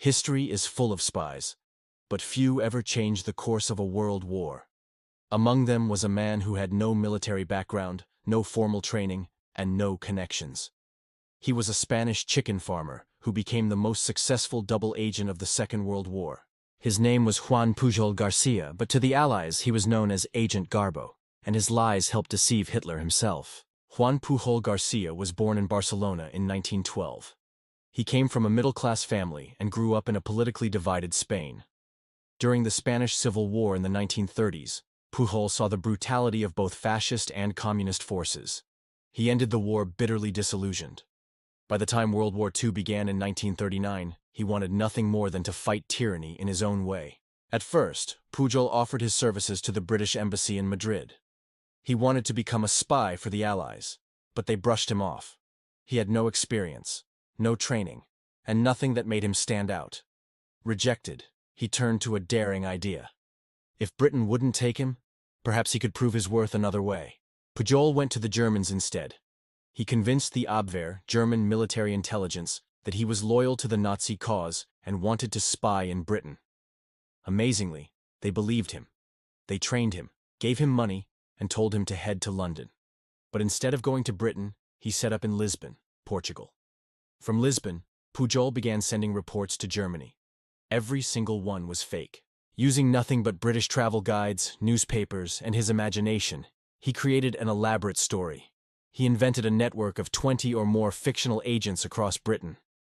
History is full of spies, but few ever changed the course of a world war. Among them was a man who had no military background, no formal training, and no connections. He was a Spanish chicken farmer who became the most successful double agent of the Second World War. His name was Juan Pujol García, but to the Allies he was known as Agent Garbo, and his lies helped deceive Hitler himself. Juan Pujol García was born in Barcelona in 1912. He came from a middle-class family and grew up in a politically divided Spain. During the Spanish Civil War in the 1930s, Pujol saw the brutality of both fascist and communist forces. He ended the war bitterly disillusioned. By the time World War II began in 1939, he wanted nothing more than to fight tyranny in his own way. At first, Pujol offered his services to the British Embassy in Madrid. He wanted to become a spy for the Allies, but they brushed him off. He had no experience, no training, and nothing that made him stand out. Rejected, he turned to a daring idea. If Britain wouldn't take him, perhaps he could prove his worth another way. Pujol went to the Germans instead. He convinced the Abwehr, German military intelligence, that he was loyal to the Nazi cause and wanted to spy in Britain. Amazingly, they believed him. They trained him, gave him money, and told him to head to London. But instead of going to Britain, he set up in Lisbon, Portugal. From Lisbon, Pujol began sending reports to Germany. Every single one was fake. Using nothing but British travel guides, newspapers, and his imagination, he created an elaborate story. He invented a network of 20 or more fictional agents across Britain.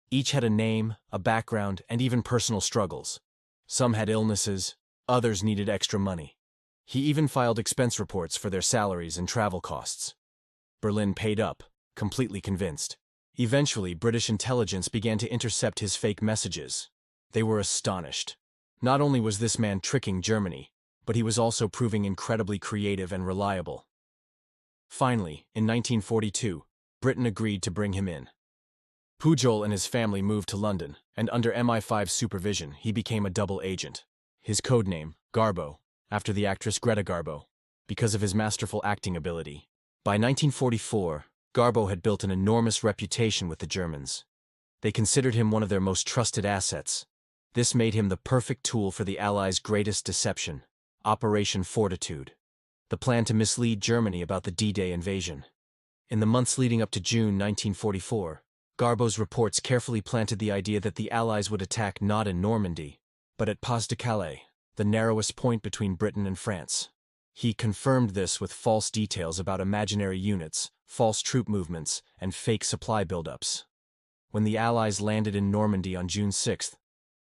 Each had a name, a background, and even personal struggles. Some had illnesses, others needed extra money. He even filed expense reports for their salaries and travel costs. Berlin paid up, completely convinced. Eventually, British intelligence began to intercept his fake messages. They were astonished. Not only was this man tricking Germany, but he was also proving incredibly creative and reliable. Finally, in 1942, Britain agreed to bring him in. Pujol and his family moved to London, and under MI5 supervision, he became a double agent. His codename, Garbo, after the actress Greta Garbo, because of his masterful acting ability. By 1944, Garbo had built an enormous reputation with the Germans. They considered him one of their most trusted assets. This made him the perfect tool for the Allies' greatest deception, Operation Fortitude, the plan to mislead Germany about the D-Day invasion. In the months leading up to June 1944, Garbo's reports carefully planted the idea that the Allies would attack not in Normandy, but at Pas de Calais, the narrowest point between Britain and France. He confirmed this with false details about imaginary units, false troop movements, and fake supply buildups. When the Allies landed in Normandy on June 6,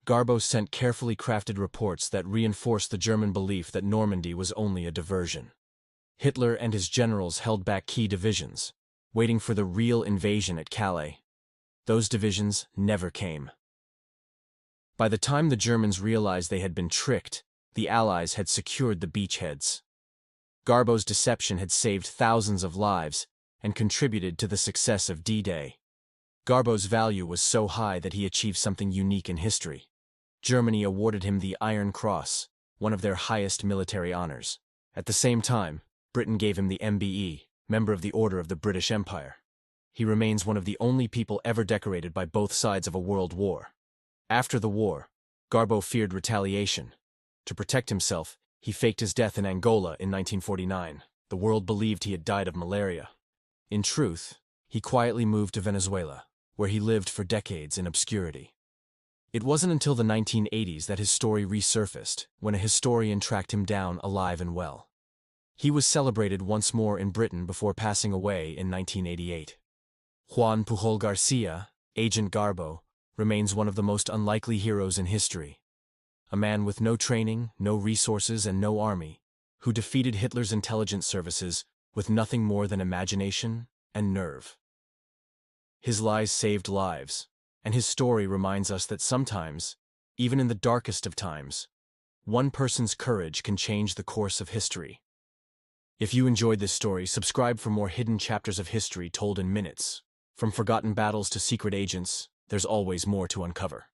Garbo sent carefully crafted reports that reinforced the German belief that Normandy was only a diversion. Hitler and his generals held back key divisions, waiting for the real invasion at Calais. Those divisions never came. By the time the Germans realized they had been tricked, the Allies had secured the beachheads. Garbo's deception had saved thousands of lives and contributed to the success of D-Day. Garbo's value was so high that he achieved something unique in history. Germany awarded him the Iron Cross, one of their highest military honors. At the same time, Britain gave him the MBE, Member of the Order of the British Empire. He remains one of the only people ever decorated by both sides of a world war. After the war, Garbo feared retaliation. To protect himself, he faked his death in Angola in 1949. The world believed he had died of malaria. In truth, he quietly moved to Venezuela, where he lived for decades in obscurity. It wasn't until the 1980s that his story resurfaced, when a historian tracked him down alive and well. He was celebrated once more in Britain before passing away in 1988. Juan Pujol García, Agent Garbo, remains one of the most unlikely heroes in history. A man with no training, no resources, and no army, who defeated Hitler's intelligence services with nothing more than imagination and nerve. His lies saved lives, and his story reminds us that sometimes, even in the darkest of times, one person's courage can change the course of history. If you enjoyed this story, subscribe for more hidden chapters of history told in minutes. From forgotten battles to secret agents, there's always more to uncover.